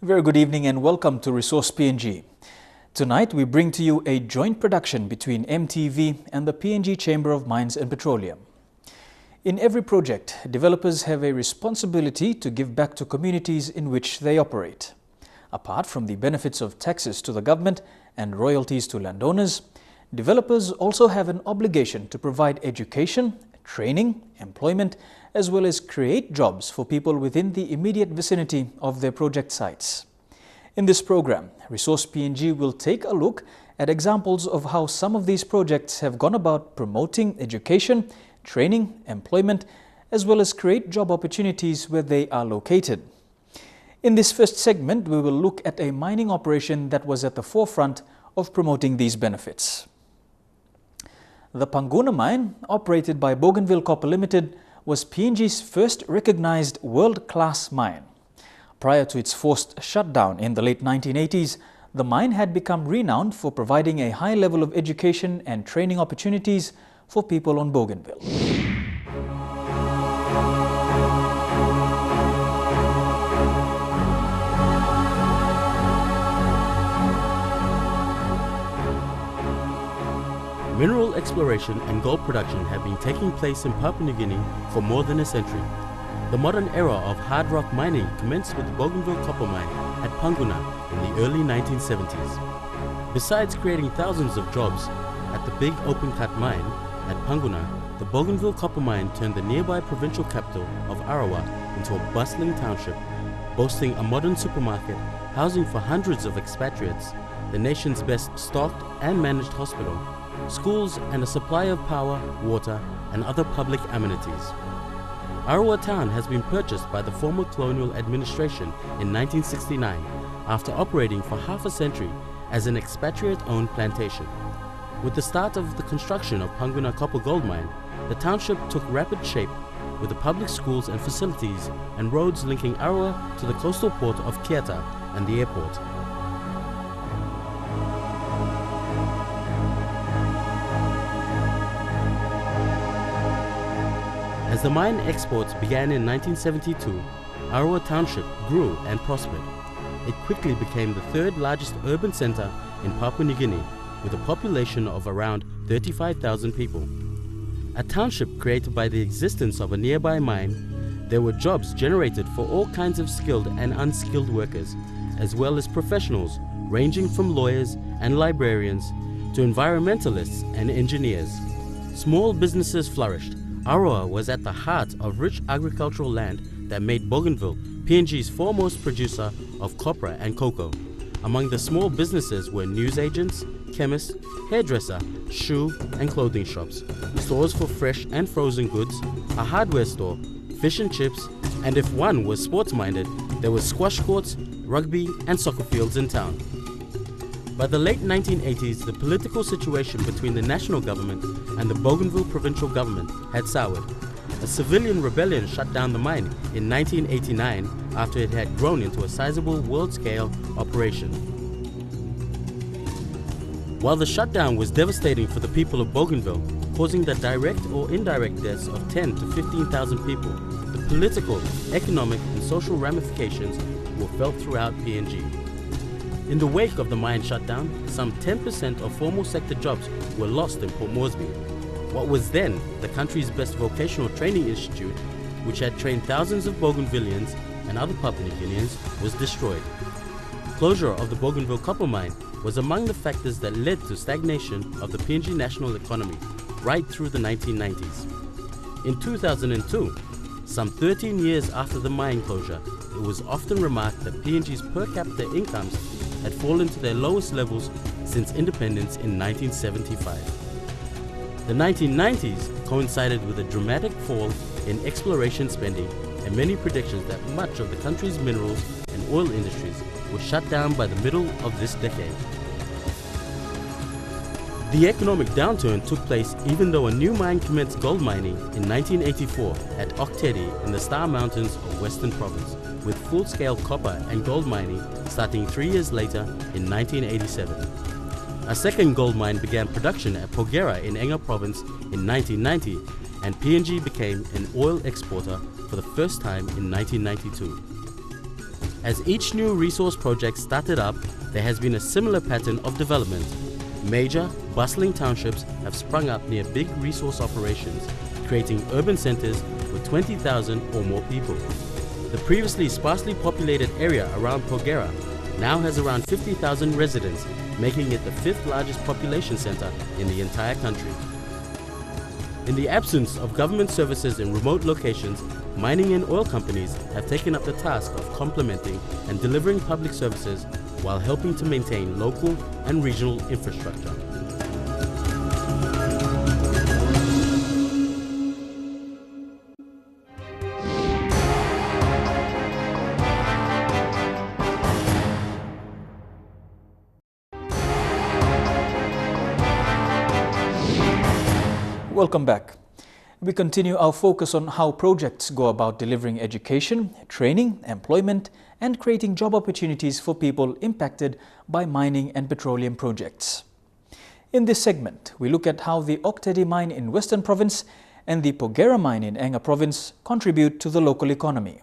Very good evening and welcome to Resource PNG. Tonight we bring to you a joint production between EMTV and the PNG Chamber of Mines and Petroleum. In every project, developers have a responsibility to give back to communities in which they operate. Apart from the benefits of taxes to the government and royalties to landowners, developers also have an obligation to provide education, training, employment, as well as create jobs for people within the immediate vicinity of their project sites. In this program, Resource PNG will take a look at examples of how some of these projects have gone about promoting education, training, employment, as well as create job opportunities where they are located. In this first segment, we will look at a mining operation that was at the forefront of promoting these benefits. The Panguna mine, operated by Bougainville Copper Limited, was PNG's first recognized world-class mine. Prior to its forced shutdown in the late 1980s, the mine had become renowned for providing a high level of education and training opportunities for people on Bougainville. Mineral exploration and gold production have been taking place in Papua New Guinea for more than a century. The modern era of hard rock mining commenced with the Bougainville copper mine at Panguna in the early 1970s. Besides creating thousands of jobs at the big open-cut mine at Panguna, the Bougainville copper mine turned the nearby provincial capital of Arawa into a bustling township, boasting a modern supermarket, housing for hundreds of expatriates, the nation's best stocked and managed hospital, schools, and a supply of power, water, and other public amenities. Arawa town has been purchased by the former colonial administration in 1969 after operating for half a century as an expatriate-owned plantation. With the start of the construction of Panguna copper gold mine, the township took rapid shape with the public schools and facilities and roads linking Arawa to the coastal port of Kiata and the airport. As the mine exports began in 1972, Arawa Township grew and prospered. It quickly became the third largest urban center in Papua New Guinea, with a population of around 35,000 people. A township created by the existence of a nearby mine, there were jobs generated for all kinds of skilled and unskilled workers, as well as professionals ranging from lawyers and librarians to environmentalists and engineers. Small businesses flourished. Arawa was at the heart of rich agricultural land that made Bougainville PNG's foremost producer of copra and cocoa. Among the small businesses were newsagents, chemists, hairdresser, shoe and clothing shops, stores for fresh and frozen goods, a hardware store, fish and chips, and if one was sports-minded, there were squash courts, rugby and soccer fields in town. By the late 1980s, the political situation between the national government and the Bougainville provincial government had soured. A civilian rebellion shut down the mine in 1989 after it had grown into a sizable world-scale operation. While the shutdown was devastating for the people of Bougainville, causing the direct or indirect deaths of 10 to 15,000 people, the political, economic and social ramifications were felt throughout PNG. In the wake of the mine shutdown, some 10% of formal sector jobs were lost in Port Moresby. What was then the country's best vocational training institute, which had trained thousands of Bougainvillians and other Papua New Guineans, was destroyed. Closure of the Bougainville copper mine was among the factors that led to stagnation of the PNG national economy right through the 1990s. In 2002, some 13 years after the mine closure, it was often remarked that PNG's per capita incomes had fallen to their lowest levels since independence in 1975. The 1990s coincided with a dramatic fall in exploration spending and many predictions that much of the country's minerals and oil industries were shut down by the middle of this decade. The economic downturn took place even though a new mine commenced gold mining in 1984 at Oktedi in the Star Mountains of Western Province, with full-scale copper and gold mining starting 3 years later in 1987. A second gold mine began production at Pogera in Enga Province in 1990, and PNG became an oil exporter for the first time in 1992. As each new resource project started up, there has been a similar pattern of development. Major, bustling townships have sprung up near big resource operations, creating urban centers with 20,000 or more people. The previously sparsely populated area around Porgera now has around 50,000 residents, making it the 5th largest population center in the entire country. In the absence of government services in remote locations, mining and oil companies have taken up the task of complementing and delivering public services while helping to maintain local and regional infrastructure. Welcome back. We continue our focus on how projects go about delivering education, training, employment, and creating job opportunities for people impacted by mining and petroleum projects. In this segment, we look at how the Ok Tedi mine in Western Province and the Porgera mine in Enga Province contribute to the local economy.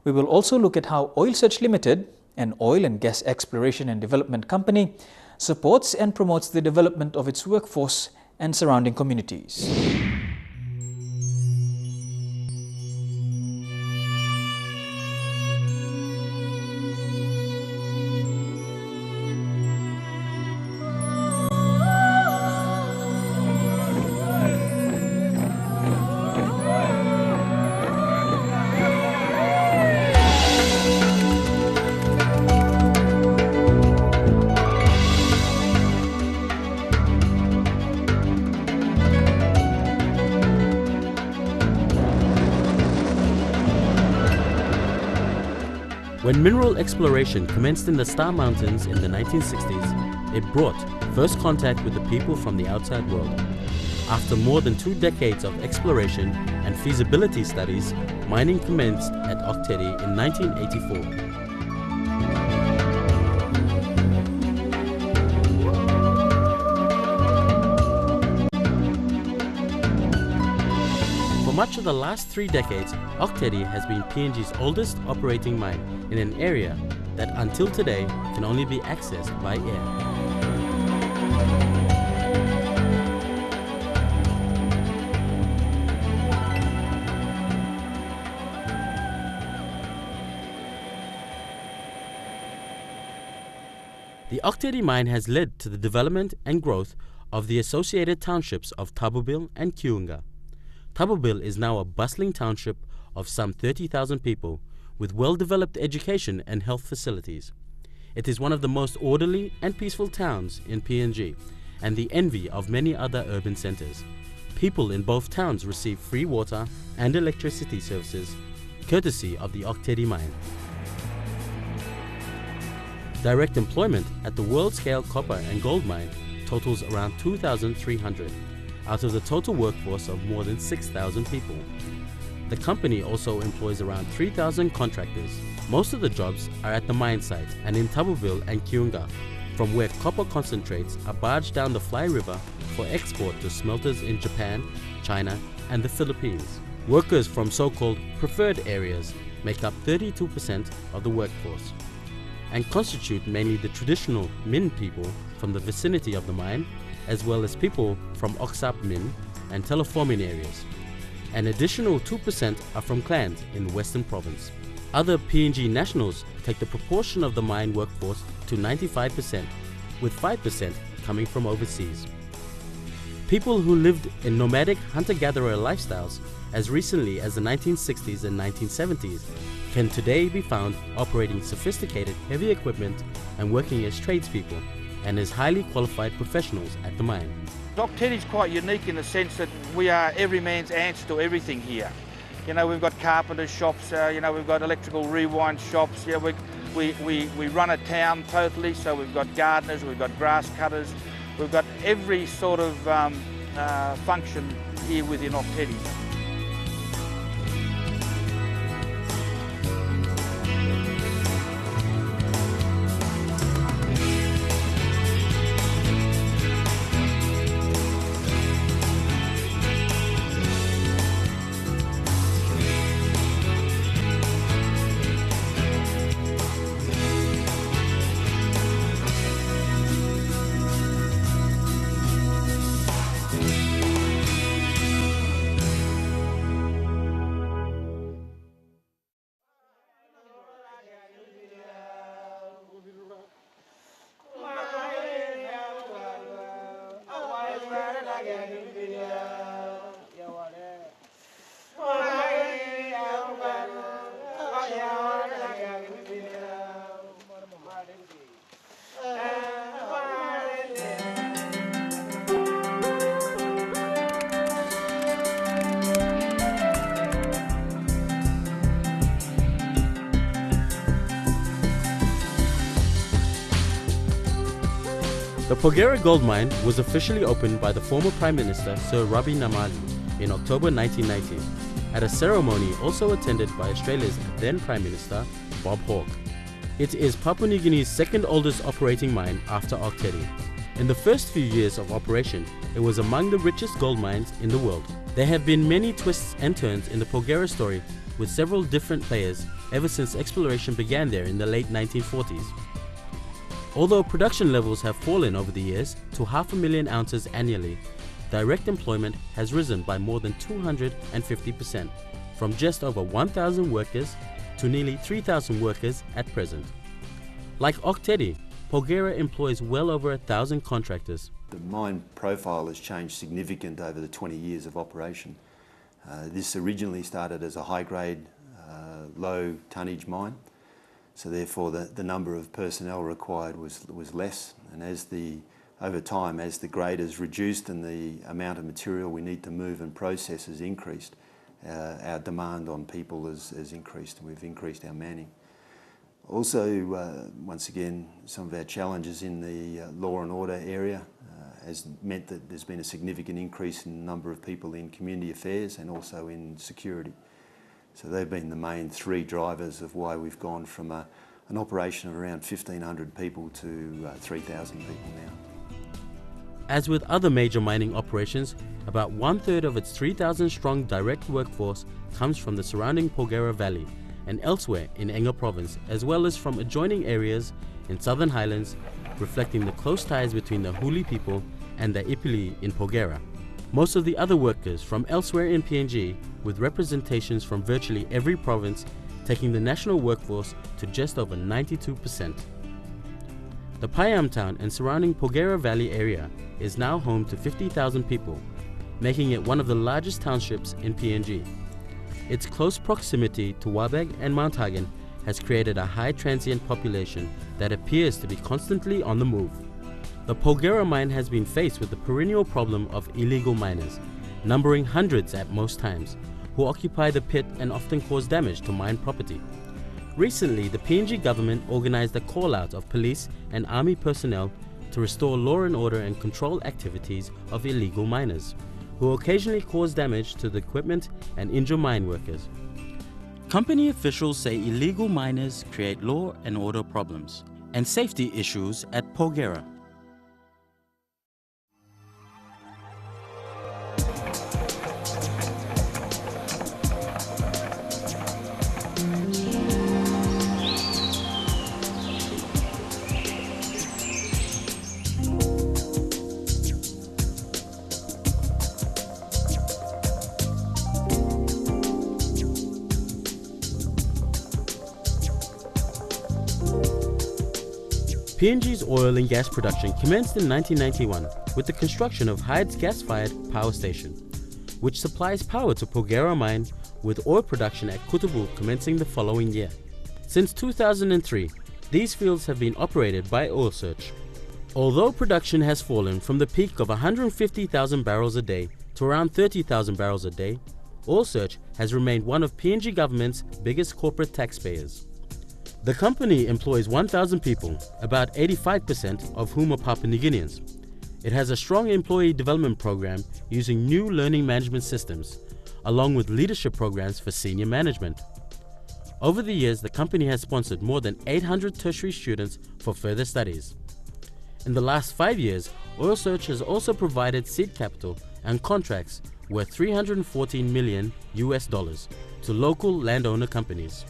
We will also look at how Oil Search Limited, an oil and gas exploration and development company, supports and promotes the development of its workforce and surrounding communities. When mineral exploration commenced in the Star Mountains in the 1960s, it brought first contact with the people from the outside world. After more than 2 decades of exploration and feasibility studies, mining commenced at Ok Tedi in 1984. For much of the last 3 decades, Ok Tedi has been PNG's oldest operating mine in an area that until today can only be accessed by air. The Ok Tedi mine has led to the development and growth of the associated townships of Tabubil and Kiunga. Tabubil is now a bustling township of some 30,000 people with well-developed education and health facilities. It is one of the most orderly and peaceful towns in PNG and the envy of many other urban centers. People in both towns receive free water and electricity services courtesy of the Ok Tedi mine. Direct employment at the world-scale copper and gold mine totals around 2,300 out of the total workforce of more than 6,000 people. The company also employs around 3,000 contractors. Most of the jobs are at the mine site and in Tabubil and Kiunga, from where copper concentrates are barged down the Fly River for export to smelters in Japan, China, and the Philippines. Workers from so-called preferred areas make up 32% of the workforce and constitute mainly the traditional Min people from the vicinity of the mine, as well as people from Oksap Min and Teleformin areas. An additional 2% are from clans in Western Province. Other PNG nationals take the proportion of the mine workforce to 95%, with 5% coming from overseas. People who lived in nomadic hunter-gatherer lifestyles as recently as the 1960s and 1970s can today be found operating sophisticated heavy equipment and working as tradespeople and as highly qualified professionals at the mine. Ok Tedi is quite unique in the sense that we are every man's answer to everything here. You know, we've got carpenter shops, you know, we've got electrical rewind shops. Yeah, we run a town totally, so we've got gardeners, we've got grass cutters, we've got every sort of function here within Ok Tedi. The Porgera gold mine was officially opened by the former Prime Minister Sir Ravi Namali in October 1990 at a ceremony also attended by Australia's then Prime Minister Bob Hawke. It is Papua New Guinea's second oldest operating mine after Ok Tedi. In the first few years of operation, it was among the richest gold mines in the world. There have been many twists and turns in the Porgera story, with several different players ever since exploration began there in the late 1940s. Although production levels have fallen over the years to 500,000 ounces annually, direct employment has risen by more than 250%, from just over 1,000 workers to nearly 3,000 workers at present. Like Ok Tedi, Porgera employs well over 1,000 contractors. The mine profile has changed significantly over the 20 years of operation. This originally started as a high-grade, low tonnage mine, so therefore the number of personnel required was less, and over time, as the grade has reduced and the amount of material we need to move and process has increased, our demand on people has increased, and we've increased our manning. Also, once again, some of our challenges in the law and order area has meant that there's been a significant increase in the number of people in community affairs and also in security. So they've been the main three drivers of why we've gone from an operation of around 1,500 people to 3,000 people now. As with other major mining operations, about 1/3 of its 3,000-strong direct workforce comes from the surrounding Porgera Valley and elsewhere in Enga Province, as well as from adjoining areas in Southern Highlands, reflecting the close ties between the Huli people and the Ipili in Porgera. Most of the other workers from elsewhere in PNG, with representations from virtually every province, taking the national workforce to just over 92%. The Payam town and surrounding Porgera Valley area is now home to 50,000 people, making it one of the largest townships in PNG. Its close proximity to Wabeg and Mount Hagen has created a high transient population that appears to be constantly on the move. The Porgera mine has been faced with the perennial problem of illegal miners, numbering hundreds at most times, who occupy the pit and often cause damage to mine property. Recently, the PNG government organized a call-out of police and army personnel to restore law and order and control activities of illegal miners, who occasionally cause damage to the equipment and injure mine workers. Company officials say illegal miners create law and order problems and safety issues at Porgera. PNG's oil and gas production commenced in 1991 with the construction of Hyde's gas-fired power station, which supplies power to Porgera mine, with oil production at Kutubu commencing the following year. Since 2003, these fields have been operated by Oil Search. Although production has fallen from the peak of 150,000 barrels a day to around 30,000 barrels a day, Oil Search has remained one of PNG government's biggest corporate taxpayers. The company employs 1,000 people, about 85% of whom are Papua New Guineans. It has a strong employee development program using new learning management systems, along with leadership programs for senior management. Over the years, the company has sponsored more than 800 tertiary students for further studies. In the last 5 years, Oil Search has also provided seed capital and contracts worth $314 million to local landowner companies.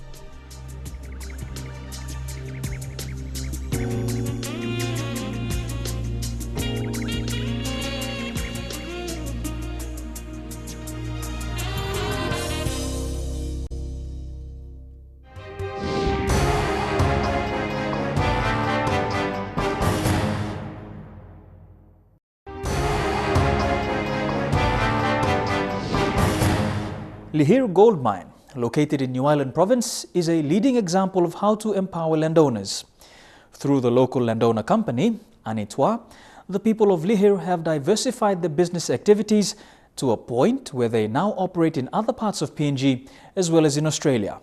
Lihir Gold Mine, located in New Ireland Province, is a leading example of how to empower landowners. Through the local landowner company, Anitwa, the people of Lihir have diversified their business activities to a point where they now operate in other parts of PNG as well as in Australia.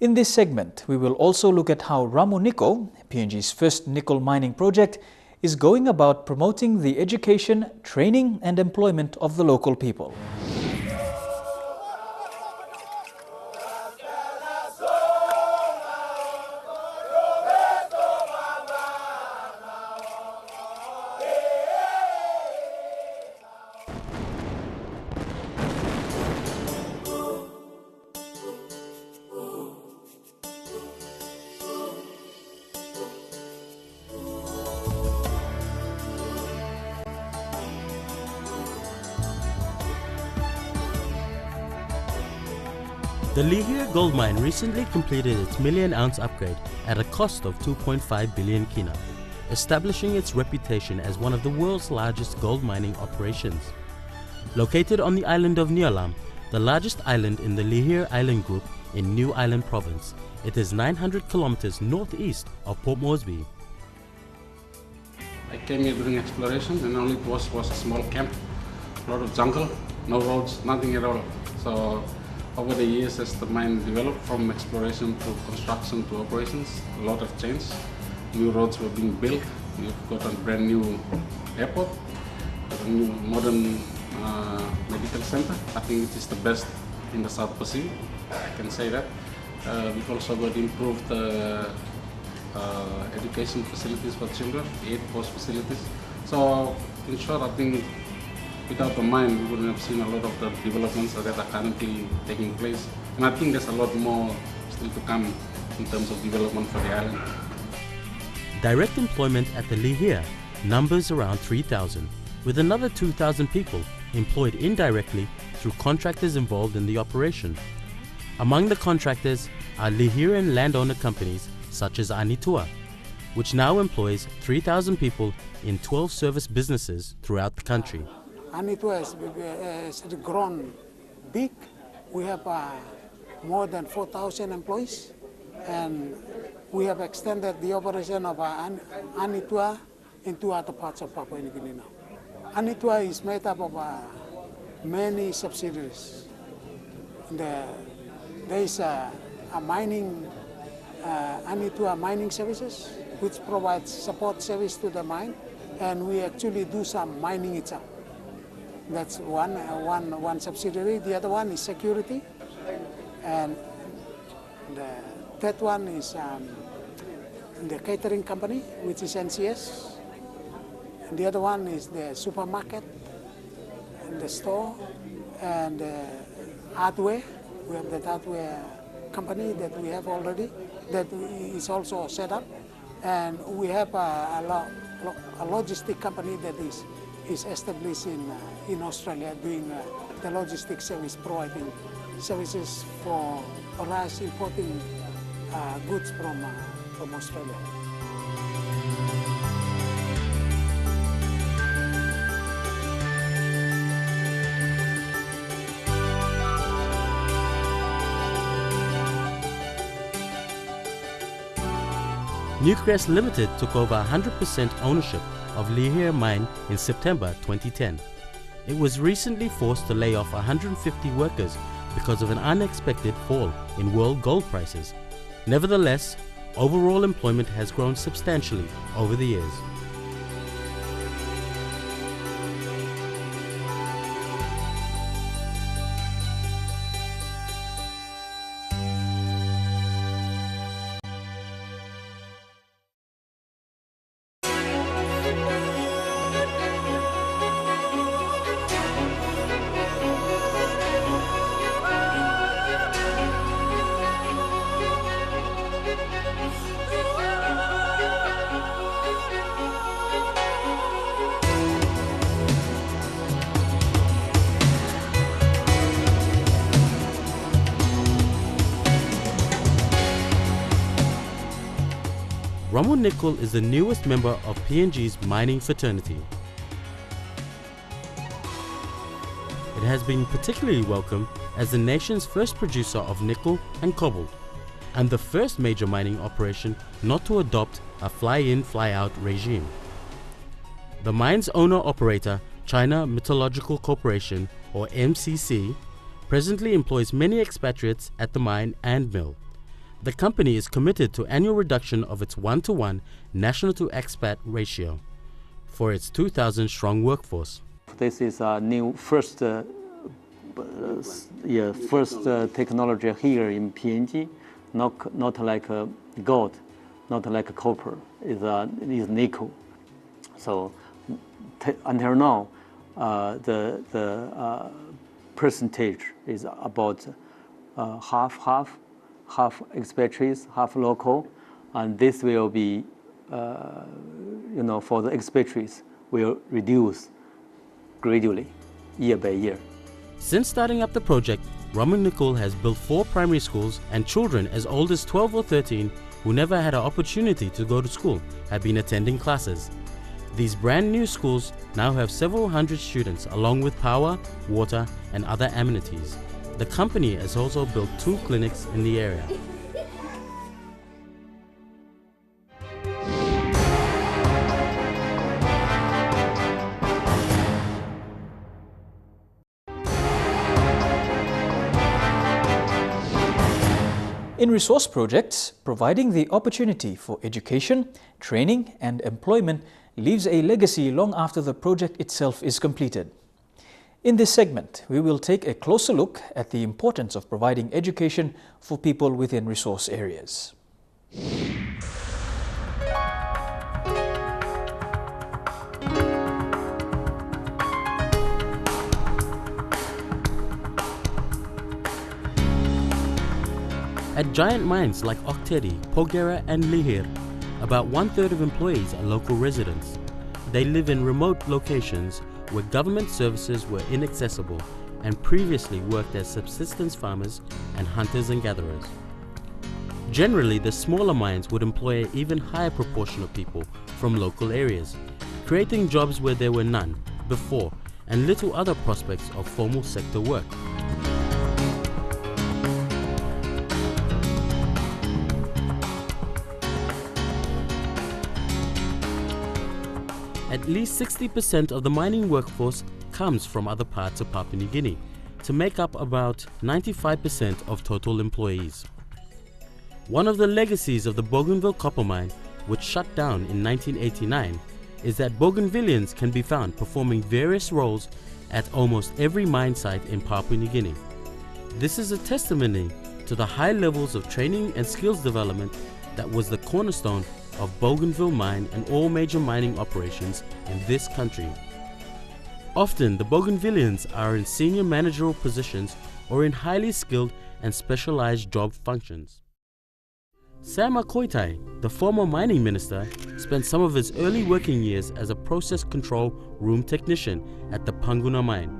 In this segment, we will also look at how Ramu Nickel, PNG's first nickel mining project, is going about promoting the education, training and employment of the local people. The Lihir gold mine recently completed its million-ounce upgrade at a cost of 2.5 billion kina, establishing its reputation as one of the world's largest gold mining operations. Located on the island of Nialam, the largest island in the Lihir Island Group in New Island Province, it is 900 kilometers northeast of Port Moresby. I came here during exploration and only it was a small camp, a lot of jungle, no roads, nothing at all. So over the years, as the mine developed from exploration to construction to operations, a lot of change. New roads were being built. We've got a brand new airport, a new modern medical center. I think it is the best in the South Pacific. I can say that. We've also got improved education facilities for children, 8 post facilities. So in short, I think without the mine, we wouldn't have seen a lot of the developments that are currently taking place. And I think there's a lot more still to come in terms of development for the island. Direct employment at the Lihir numbers around 3,000, with another 2,000 people employed indirectly through contractors involved in the operation. Among the contractors are Lihiran landowner companies such as Anitua, which now employs 3,000 people in 12 service businesses throughout the country. Anitua has grown big. We have more than 4,000 employees, and we have extended the operation of Anitua into other parts of Papua New Guinea now. Anitua is made up of many subsidiaries. There is a mining, Anitua Mining Services, which provides support service to the mine, and we actually do some mining itself. That's one subsidiary. The other one is security, and the third one is the catering company, which is NCS. And the other one is the supermarket, and the store, and hardware. We have that hardware company that we have already, that is also set up, and we have a logistic company that is established in Australia, doing the logistics service, providing services for us importing goods from Australia. Newcrest Limited took over 100% ownership of Lihir Mine in September 2010. It was recently forced to lay off 150 workers because of an unexpected fall in world gold prices. Nevertheless, overall employment has grown substantially over the years. Ramu Nickel is the newest member of PNG's mining fraternity. It has been particularly welcomed as the nation's first producer of nickel and cobalt, and the first major mining operation not to adopt a fly-in, fly-out regime. The mine's owner-operator, China Metallurgical Corporation, or MCC, presently employs many expatriates at the mine and mill. The company is committed to annual reduction of its 1-to-1 national to expat ratio. for its 2,000-strong workforce. This is a new first technology here in PNG, not like gold, not like copper, is nickel. So until now, the percentage is about half expatriates, half local, and this will be, for the expatriates, will reduce gradually, year by year. Since starting up the project, Ramanukul has built 4 primary schools, and children as old as 12 or 13 who never had an opportunity to go to school have been attending classes. These brand new schools now have several hundred students along with power, water and other amenities. The company has also built 2 clinics in the area. In resource projects, providing the opportunity for education, training and employment leaves a legacy long after the project itself is completed. In this segment, we will take a closer look at the importance of providing education for people within resource areas. At giant mines like Oktedi, Pogera and Lihir, about 1/3 of employees are local residents. They live in remote locations where government services were inaccessible and previously worked as subsistence farmers and hunters and gatherers. Generally, the smaller mines would employ an even higher proportion of people from local areas, creating jobs where there were none before and little other prospects of formal sector work. At least 60% of the mining workforce comes from other parts of Papua New Guinea, to make up about 95% of total employees. One of the legacies of the Bougainville copper mine, which shut down in 1989, is that Bougainvillians can be found performing various roles at almost every mine site in Papua New Guinea. This is a testimony to the high levels of training and skills development that was the cornerstone of Bougainville mine and all major mining operations in this country. Often the Bougainvillians are in senior managerial positions or in highly skilled and specialized job functions. Sama Koitai, the former mining minister, spent some of his early working years as a process control room technician at the Panguna mine.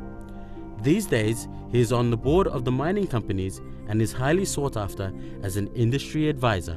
These days, he is on the board of the mining companies and is highly sought after as an industry advisor.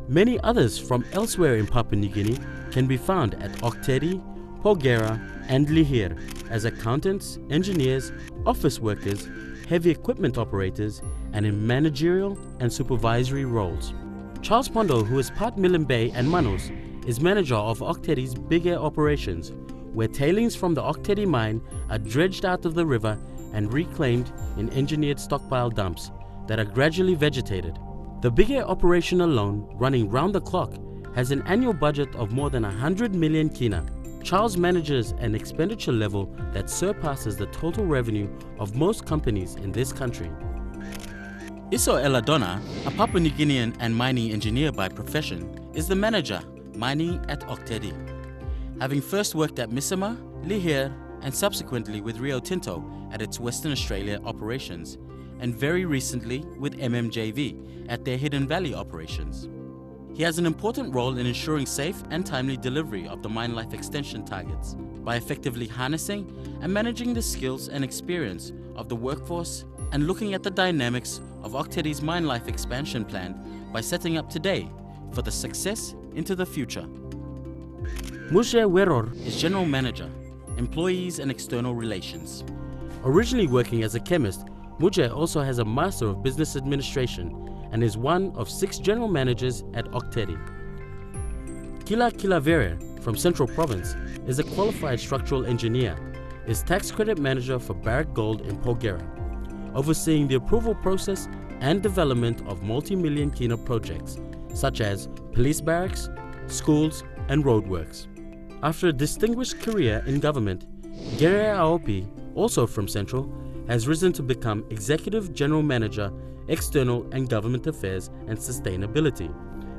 Many others from elsewhere in Papua New Guinea can be found at Oktedi, Pogera and Lihir as accountants, engineers, office workers, heavy equipment operators and in managerial and supervisory roles. Charles Pondo, who is part Milim Bay and Manus, is manager of Oktedi's big air operations, where tailings from the Oktedi mine are dredged out of the river and reclaimed in engineered stockpile dumps that are gradually vegetated. The big air operation alone, running round the clock, has an annual budget of more than 100 million kina. Charles manages an expenditure level that surpasses the total revenue of most companies in this country. Iso Eladona, a Papua New Guinean and mining engineer by profession, is the manager, mining at Oktedi. Having first worked at Misima, Lihir and subsequently with Rio Tinto at its Western Australia operations, and very recently with MMJV at their Hidden Valley operations. He has an important role in ensuring safe and timely delivery of the mine life extension targets by effectively harnessing and managing the skills and experience of the workforce and looking at the dynamics of Oktedi's mine life expansion plan by setting up today for the success into the future. Muje Weror is General Manager, Employees and External Relations. Originally working as a chemist, Muje also has a Master of Business Administration and is one of 6 general managers at Oktedi. Kila Kilavere from Central Province is a qualified structural engineer, is tax credit manager for Barrick Gold in Pogera, overseeing the approval process and development of multi-million kina projects such as police barracks, schools and roadworks. After a distinguished career in government, Gere Aopi, also from Central, has risen to become Executive General Manager, External and Government Affairs and Sustainability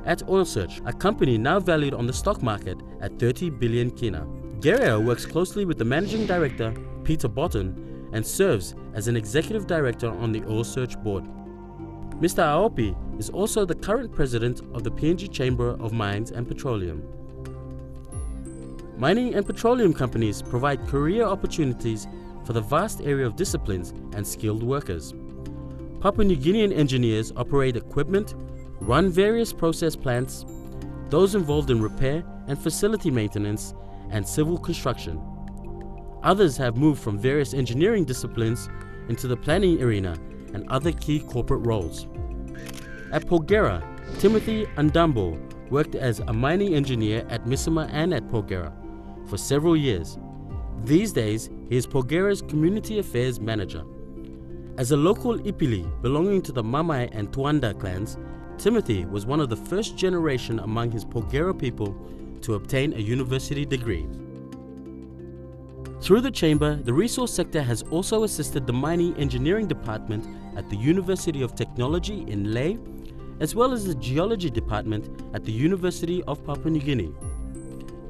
at Oil Search, a company now valued on the stock market at 30 billion kina. Gere works closely with the Managing Director, Peter Botten, and serves as an Executive Director on the Oil Search Board. Mr. Aopi is also the current President of the PNG Chamber of Mines and Petroleum. Mining and petroleum companies provide career opportunities for the vast area of disciplines and skilled workers. Papua New Guinean engineers operate equipment, run various process plants, those involved in repair and facility maintenance, and civil construction. Others have moved from various engineering disciplines into the planning arena and other key corporate roles. At Porgera, Timothy Andambo worked as a mining engineer at Misima and at Porgera for several years. These days, he is Porgera's Community Affairs Manager. As a local Ipili belonging to the Mamai and Tuanda clans, Timothy was one of the first generation among his Porgera people to obtain a university degree. Through the Chamber, the resource sector has also assisted the Mining Engineering Department at the University of Technology in Lae, as well as the Geology Department at the University of Papua New Guinea.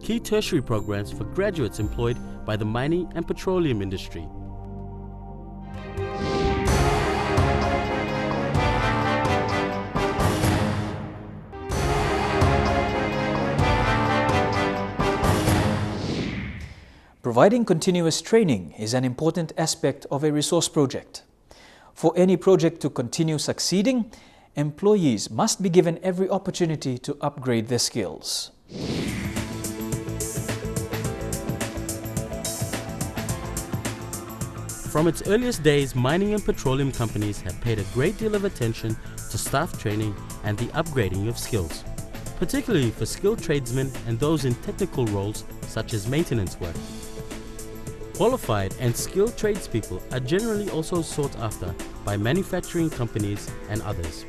Key tertiary programs for graduates employed by the mining and petroleum industry. Providing continuous training is an important aspect of a resource project. For any project to continue succeeding, employees must be given every opportunity to upgrade their skills. From its earliest days, mining and petroleum companies have paid a great deal of attention to staff training and the upgrading of skills, particularly for skilled tradesmen and those in technical roles such as maintenance work. Qualified and skilled tradespeople are generally also sought after by manufacturing companies and others.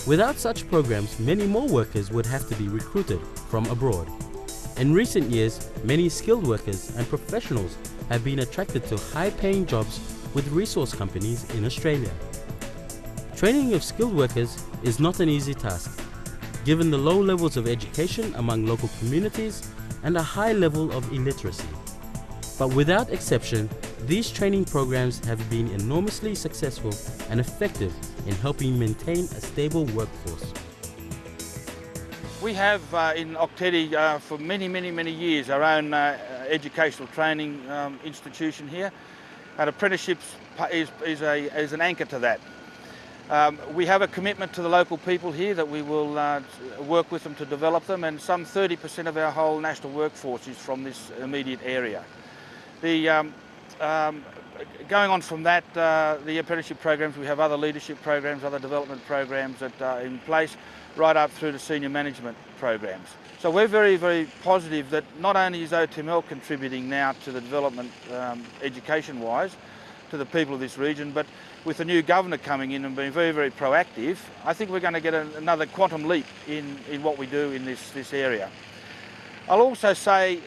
Without such programs, many more workers would have to be recruited from abroad. In recent years, many skilled workers and professionals have been attracted to high-paying jobs with resource companies in Australia. Training of skilled workers is not an easy task, given the low levels of education among local communities and a high level of illiteracy. But without exception, these training programs have been enormously successful and effective in helping maintain a stable workforce. We have in Oktedi for many years our own educational training institution here, and apprenticeships is an anchor to that. We have a commitment to the local people here that we will work with them to develop them, and some 30% of our whole national workforce is from this immediate area. Going on from that, the apprenticeship programs, we have other leadership programs, other development programs that are in place, right up through to senior management programs. So we're very positive that not only is OTML contributing now to the development education-wise to the people of this region, but with the new governor coming in and being very proactive, I think we're going to get another quantum leap in what we do in this area. I'll also say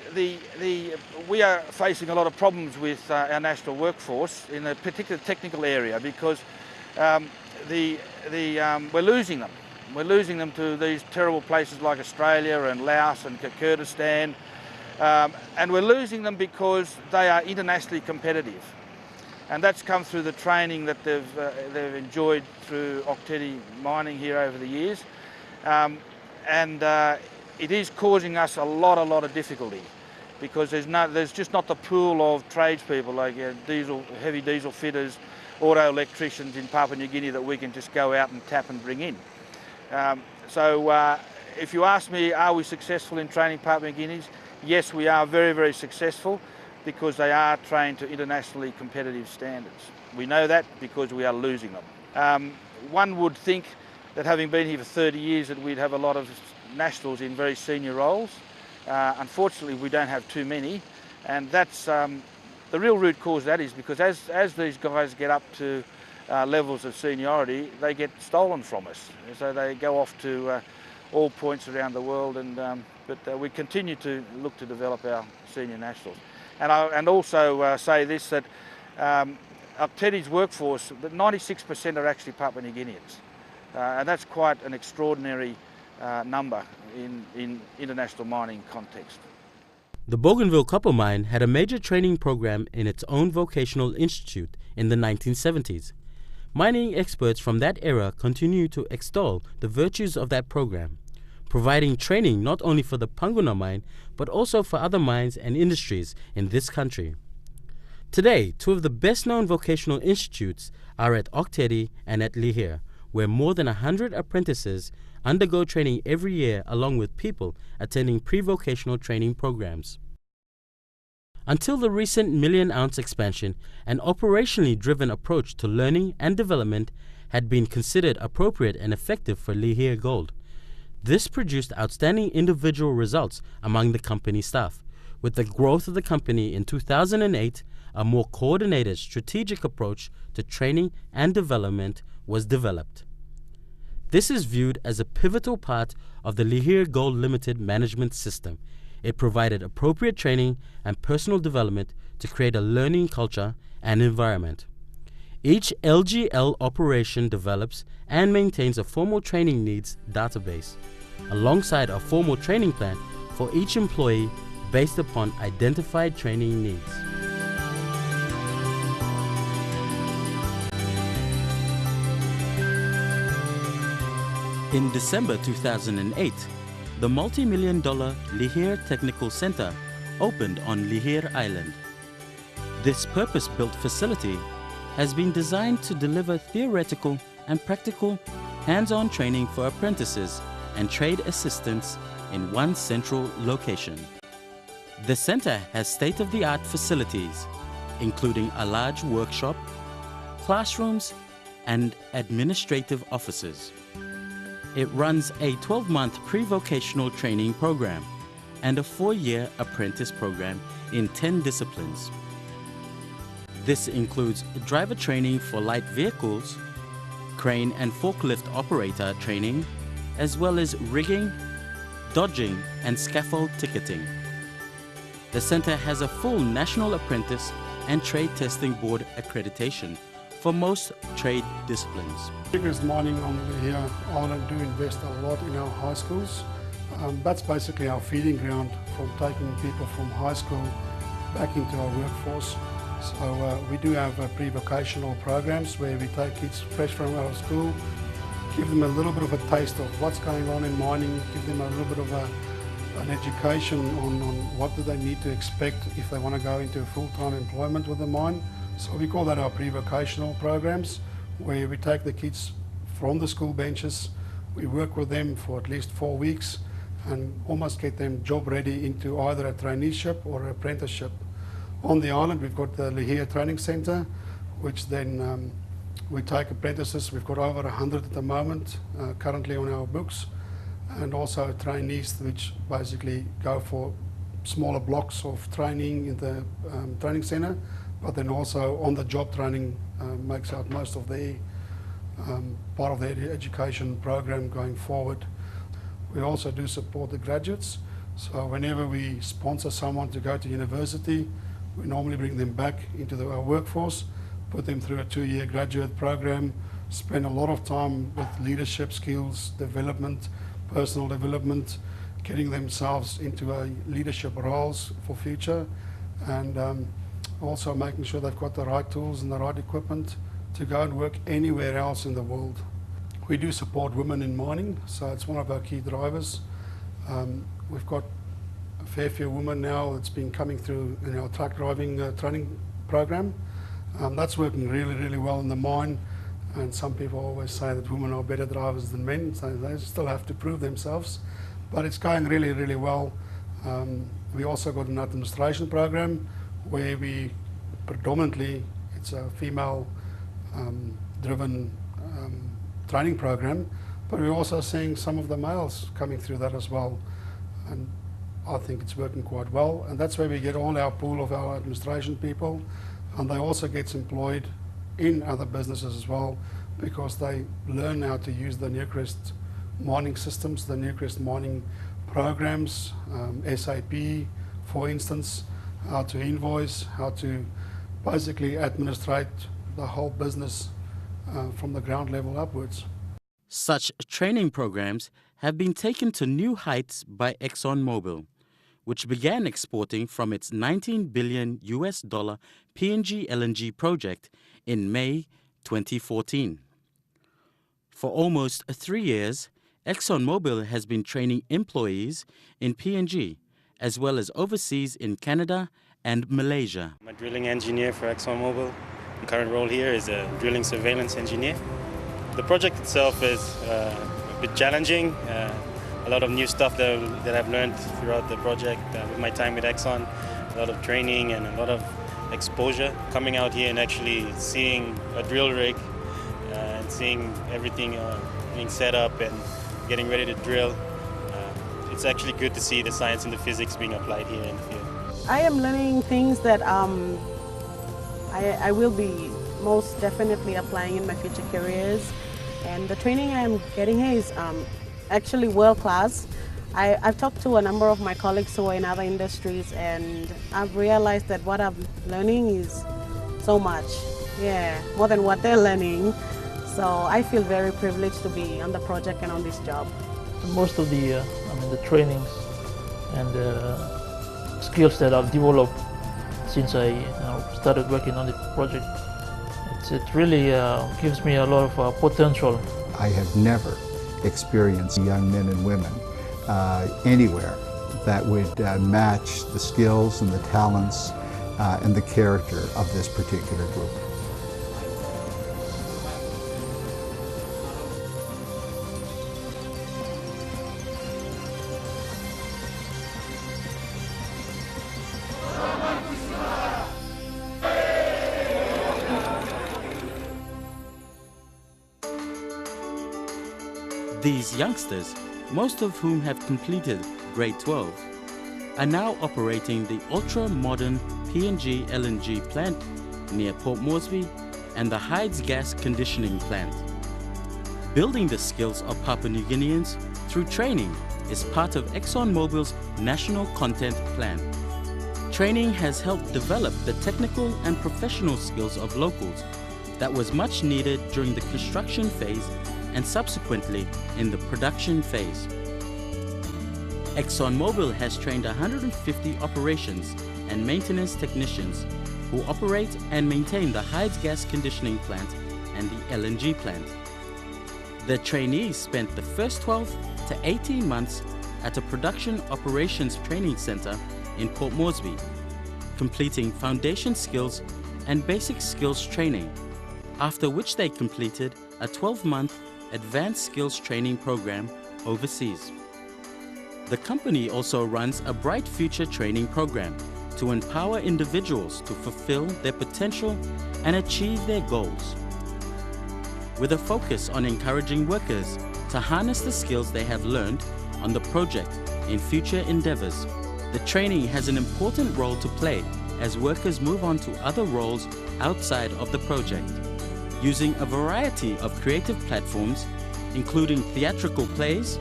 we are facing a lot of problems with our national workforce in a particular technical area because we're losing them. We're losing them to these terrible places like Australia and Laos and Kyrgyzstan, and we're losing them because they are internationally competitive. And that's come through the training that they've enjoyed through Oktedi mining here over the years. It is causing us a lot of difficulty because there's just not the pool of tradespeople like heavy diesel fitters, auto electricians in Papua New Guinea that we can just go out and tap and bring in. If you ask me, are we successful in training Papua New Guineans? Yes, we are very successful because they are trained to internationally competitive standards. We know that because we are losing them. One would think that having been here for 30 years that we'd have a lot of nationals in very senior roles. Unfortunately, we don't have too many, and that's the real root cause of that is because as these guys get up to levels of seniority, they get stolen from us. So they go off to all points around the world, and but we continue to look to develop our senior nationals. And also say this, that Teddy's workforce, that 96% are actually Papua New Guineans, and that's quite an extraordinary number in international mining context. The Bougainville Copper Mine had a major training program in its own vocational institute in the 1970s. Mining experts from that era continue to extol the virtues of that program, providing training not only for the Panguna mine, but also for other mines and industries in this country. Today, two of the best-known vocational institutes are at Oktedi and at Lihir, where more than 100 apprentices undergo training every year, along with people attending pre-vocational training programs. Until the recent million-ounce expansion, an operationally driven approach to learning and development had been considered appropriate and effective for Lihir Gold. This produced outstanding individual results among the company staff. With the growth of the company in 2008, a more coordinated strategic approach to training and development was developed. This is viewed as a pivotal part of the Lihir Gold Limited management system. It provided appropriate training and personal development to create a learning culture and environment. Each LGL operation develops and maintains a formal training needs database, alongside a formal training plan for each employee based upon identified training needs. In December 2008, the multi-million-dollar Lihir Technical Center opened on Lihir Island. This purpose-built facility has been designed to deliver theoretical and practical hands-on training for apprentices and trade assistants in one central location. The center has state-of-the-art facilities, including a large workshop, classrooms, and administrative offices. It runs a 12-month pre-vocational training program and a 4-year apprentice program in 10 disciplines. This includes driver training for light vehicles, crane and forklift operator training, as well as rigging, dodging, and scaffold ticketing. The center has a full National Apprentice and Trade Testing Board accreditation for most trade disciplines. Biggest mining on Lihir Island do invest a lot in our high schools. That's basically our feeding ground from taking people from high school back into our workforce. So we do have pre-vocational programs where we take kids fresh from our school, give them a little bit of a taste of what's going on in mining, give them a little bit of an education on what do they need to expect if they want to go into full-time employment with the mine. So we call that our pre-vocational programs, where we take the kids from the school benches, we work with them for at least 4 weeks and almost get them job ready into either a traineeship or an apprenticeship. On the island we've got the Lihir Training Centre, which then we take apprentices. We've got over 100 at the moment currently on our books, and also trainees which basically go for smaller blocks of training in the training centre, but then also on-the-job training makes out most of their part of their education program going forward. We also do support the graduates, so whenever we sponsor someone to go to university, we normally bring them back into our workforce, put them through a 2-year graduate program, spend a lot of time with leadership skills, development, personal development, getting themselves into leadership roles for future, and also making sure they've got the right tools and the right equipment to go and work anywhere else in the world. We do support women in mining, so it's one of our key drivers. We've got a fair few women now that's been coming through in our truck driving training program. That's working really, really well in the mine, and some people always say that women are better drivers than men, so they still have to prove themselves, but it's going really, really well. We also got an administration program where we predominantly, it's a female driven training program, but we're also seeing some of the males coming through that as well, and I think it's working quite well, and that's where we get all our pool of our administration people, and they also get employed in other businesses as well, because they learn how to use the Newcrest mining systems, the Newcrest mining programs, SAP, for instance, how to invoice, how to basically administrate the whole business from the ground level upwards. Such training programs have been taken to new heights by ExxonMobil, which began exporting from its $19 billion PNG LNG project in May 2014. For almost 3 years, ExxonMobil has been training employees in PNG, as well as overseas in Canada and Malaysia. I'm a drilling engineer for ExxonMobil. My current role here is a drilling surveillance engineer. The project itself is a bit challenging. A lot of new stuff that I've learned throughout the project with my time with Exxon. A lot of training and a lot of exposure. Coming out here and actually seeing a drill rig and seeing everything being set up and getting ready to drill. It's actually good to see the science and the physics being applied here in the field. I am learning things that I will be most definitely applying in my future careers. And the training I'm getting here is actually world class. I've talked to a number of my colleagues who are in other industries, and I've realized that what I'm learning is so much, more than what they're learning. So I feel very privileged to be on the project and on this job. Most of the trainings and skills that I've developed since I started working on the project, it really gives me a lot of potential. I have never experienced young men and women anywhere that would match the skills and the talents and the character of this particular group. These youngsters, most of whom have completed grade 12, are now operating the ultra-modern PNG LNG plant near Port Moresby and the Hides gas conditioning plant. Building the skills of Papua New Guineans through training is part of ExxonMobil's National Content Plan. Training has helped develop the technical and professional skills of locals that was much needed during the construction phase and subsequently in the production phase. ExxonMobil has trained 150 operations and maintenance technicians who operate and maintain the Hides gas conditioning plant and the LNG plant. The trainees spent the first 12 to 18 months at a production operations training center in Port Moresby, completing foundation skills and basic skills training, after which they completed a 12-month advanced skills training program overseas. The company also runs a Bright Future training program to empower individuals to fulfill their potential and achieve their goals. With a focus on encouraging workers to harness the skills they have learned on the project in future endeavors, the training has an important role to play as workers move on to other roles outside of the project. Using a variety of creative platforms, including theatrical plays,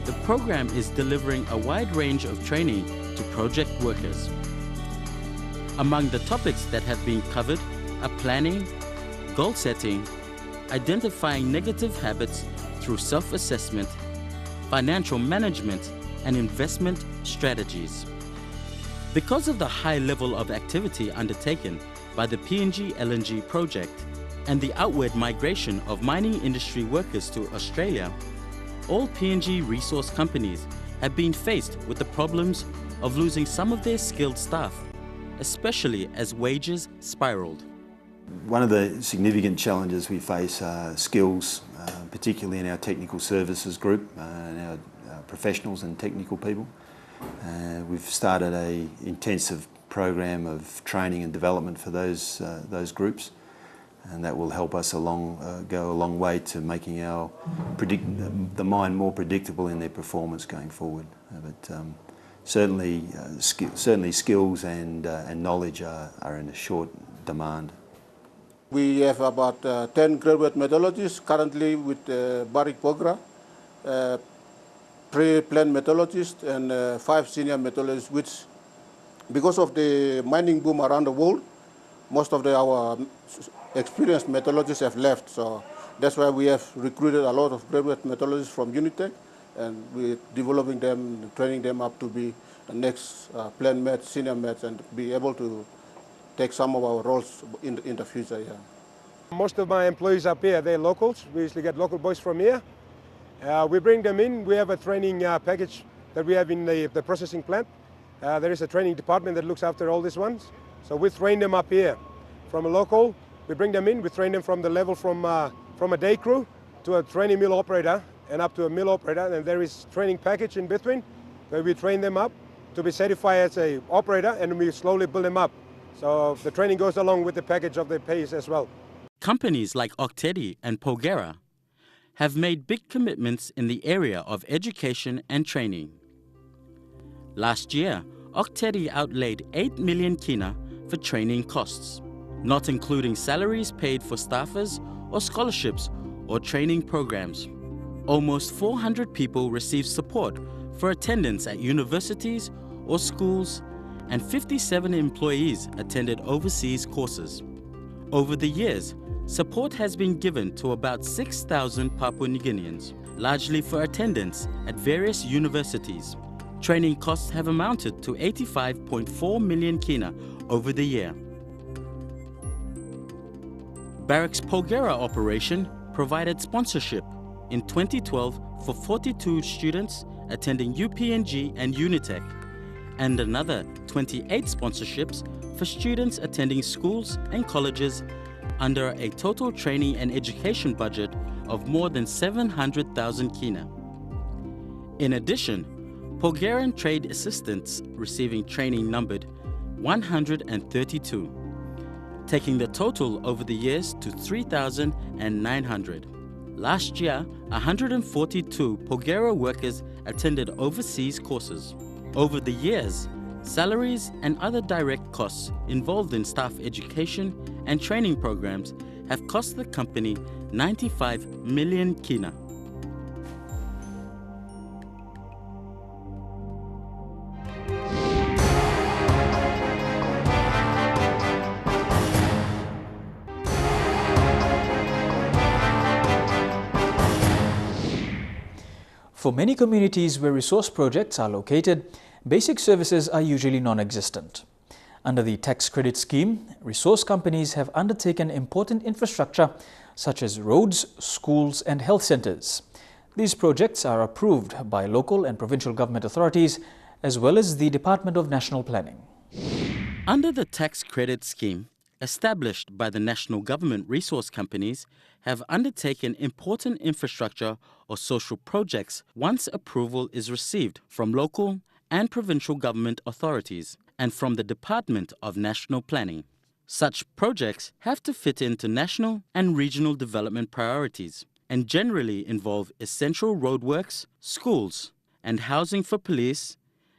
the program is delivering a wide range of training to project workers. Among the topics that have been covered are planning, goal setting, identifying negative habits through self-assessment, financial management, and investment strategies. Because of the high level of activity undertaken by the PNG LNG project, and the outward migration of mining industry workers to Australia, all PNG resource companies have been faced with the problems of losing some of their skilled staff, especially as wages spiraled. One of the significant challenges we face are skills, particularly in our technical services group and our professionals and technical people. We've started an intensive program of training and development for those groups. And that will help us go a long way to making the mine more predictable in their performance going forward. But certainly skills and knowledge are in a short demand. We have about 10 graduate metallurgists currently with the Barrick program, pre-plant metallurgists and 5 senior metallurgists, which, because of the mining boom around the world, most of our experienced metallurgists have left. So that's why we have recruited a lot of graduate metallurgists from Unitec, and we're developing them, training them up to be the next plant mats, senior mats, and be able to take some of our roles in the future. Yeah. Most of my employees up here, they're locals. We usually get local boys from here. We bring them in. We have a training package that we have in the processing plant. There is a training department that looks after all these ones. So we train them up here. From a local, we bring them in. We train them from the level from a day crew to a training mill operator and up to a mill operator. And there is training package in between where we train them up to be certified as an operator, and we slowly build them up. So the training goes along with the package of the pays as well. Companies like Octedi and Pogera have made big commitments in the area of education and training. Last year, Octedi outlaid 8 million kina for training costs, not including salaries paid for staffers or scholarships or training programs. Almost 400 people received support for attendance at universities or schools, and 57 employees attended overseas courses. Over the years, support has been given to about 6,000 Papua New Guineans, largely for attendance at various universities. Training costs have amounted to 85.4 million kina over the year. Barracks Pogera operation provided sponsorship in 2012 for 42 students attending UPNG and Unitec, and another 28 sponsorships for students attending schools and colleges under a total training and education budget of more than 700,000 kina. In addition, Pogeran trade assistants receiving training numbered 132, taking the total over the years to 3,900. Last year, 142 Pogera workers attended overseas courses. Over the years, salaries and other direct costs involved in staff education and training programs have cost the company 95 million kina. For many communities where resource projects are located, basic services are usually non-existent. Under the tax credit scheme, resource companies have undertaken important infrastructure such as roads, schools and health centres. These projects are approved by local and provincial government authorities as well as the Department of National Planning. Under the tax credit scheme, established by the national government, resource companies have undertaken important infrastructure or social projects once approval is received from local and provincial government authorities and from the Department of National Planning. Such projects have to fit into national and regional development priorities and generally involve essential roadworks, schools, and housing for police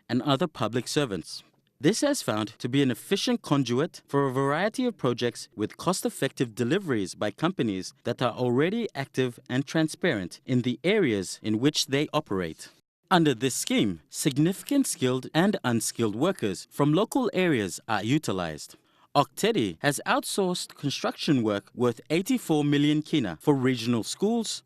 and other public servants. This has found to be an efficient conduit for a variety of projects with cost-effective deliveries by companies that are already active and transparent in the areas in which they operate. Under this scheme, significant skilled and unskilled workers from local areas are utilized. Octedi has outsourced construction work worth 84 million kina for regional schools,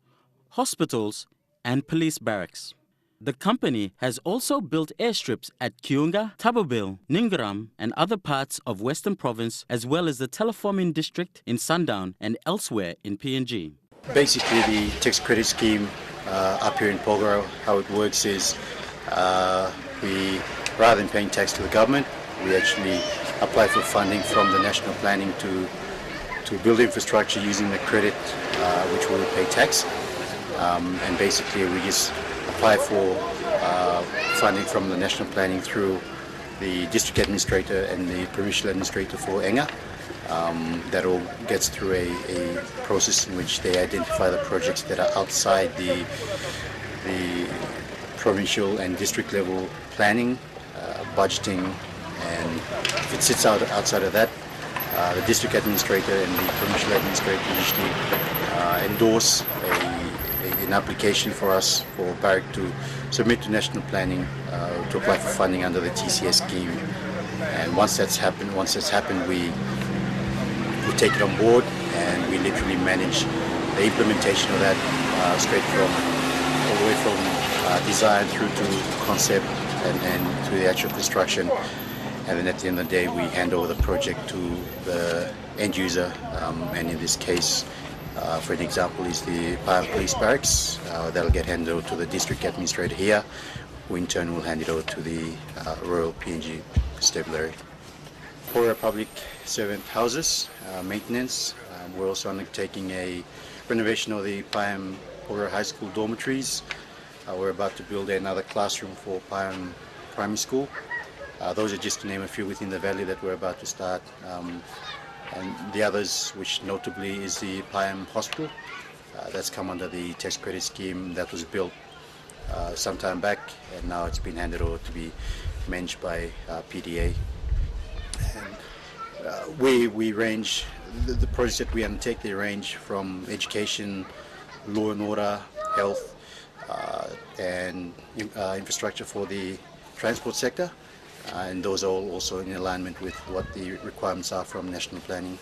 hospitals, and police barracks. The company has also built airstrips at Kiunga, Tababil, Ningaram, and other parts of Western Province, as well as the Teleforming district in Sundown and elsewhere in PNG. Basically, the tax credit scheme up here in Pogera, how it works is we, rather than paying tax to the government, we actually apply for funding from the national planning to build infrastructure using the credit which will pay tax. And basically we just apply for funding from the national planning through the district administrator and the provincial administrator for Enga. That all gets through a process in which they identify the projects that are outside the provincial and district level planning, budgeting, and if it sits outside of that, the district administrator and the provincial administrator usually endorse a an application for us for Barrick to submit to national planning to apply for funding under the TCS scheme. And once that's happened, we take it on board and we literally manage the implementation of that straight from all the way from design through to concept and to the actual construction. And then at the end of the day, we hand over the project to the end user, and in this case, for an example, is the Payam Police Barracks. That'll get handed over to the district administrator here, who in turn will hand it over to the Royal PNG Constabulary. For our public servant houses, maintenance, we're also undertaking a renovation of the Payam Porgera High School dormitories. We're about to build another classroom for Payam Primary School. Those are just to name a few within the valley that we're about to start. And the others, which notably is the Payam Hospital, that's come under the tax credit scheme that was built some time back, and now it's been handed over to be managed by PDA. And we range, the projects that we undertake, they range from education, law and order, health, and infrastructure for the transport sector. And those are all also in alignment with what the requirements are from national planning.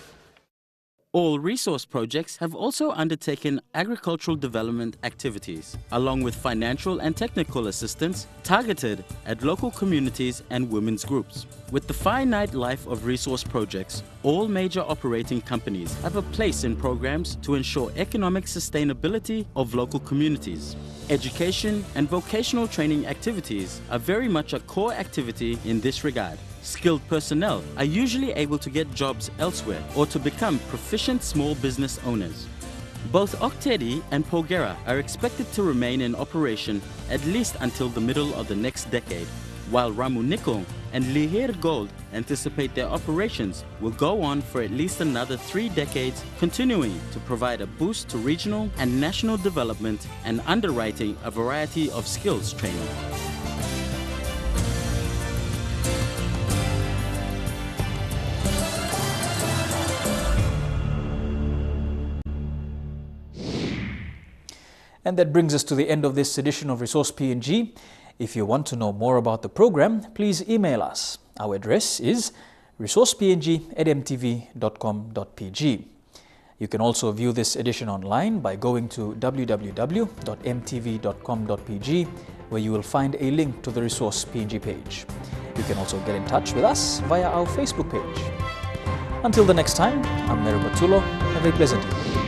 All resource projects have also undertaken agricultural development activities, along with financial and technical assistance targeted at local communities and women's groups. With the finite life of resource projects, all major operating companies have a place in programs to ensure economic sustainability of local communities. Education and vocational training activities are very much a core activity in this regard. Skilled personnel are usually able to get jobs elsewhere or to become proficient small business owners. Both Oktedi and Porgera are expected to remain in operation at least until the middle of the next decade, while Ramu Nickel and Lihir Gold anticipate their operations will go on for at least another 3 decades, continuing to provide a boost to regional and national development and underwriting a variety of skills training. And that brings us to the end of this edition of Resource PNG. If you want to know more about the program, please email us. Our address is resourcepng@emtv.com.pg. You can also view this edition online by going to www.mtv.com.pg, where you will find a link to the Resource PNG page. You can also get in touch with us via our Facebook page. Until the next time, I'm Mary Batulo. Have a pleasant evening.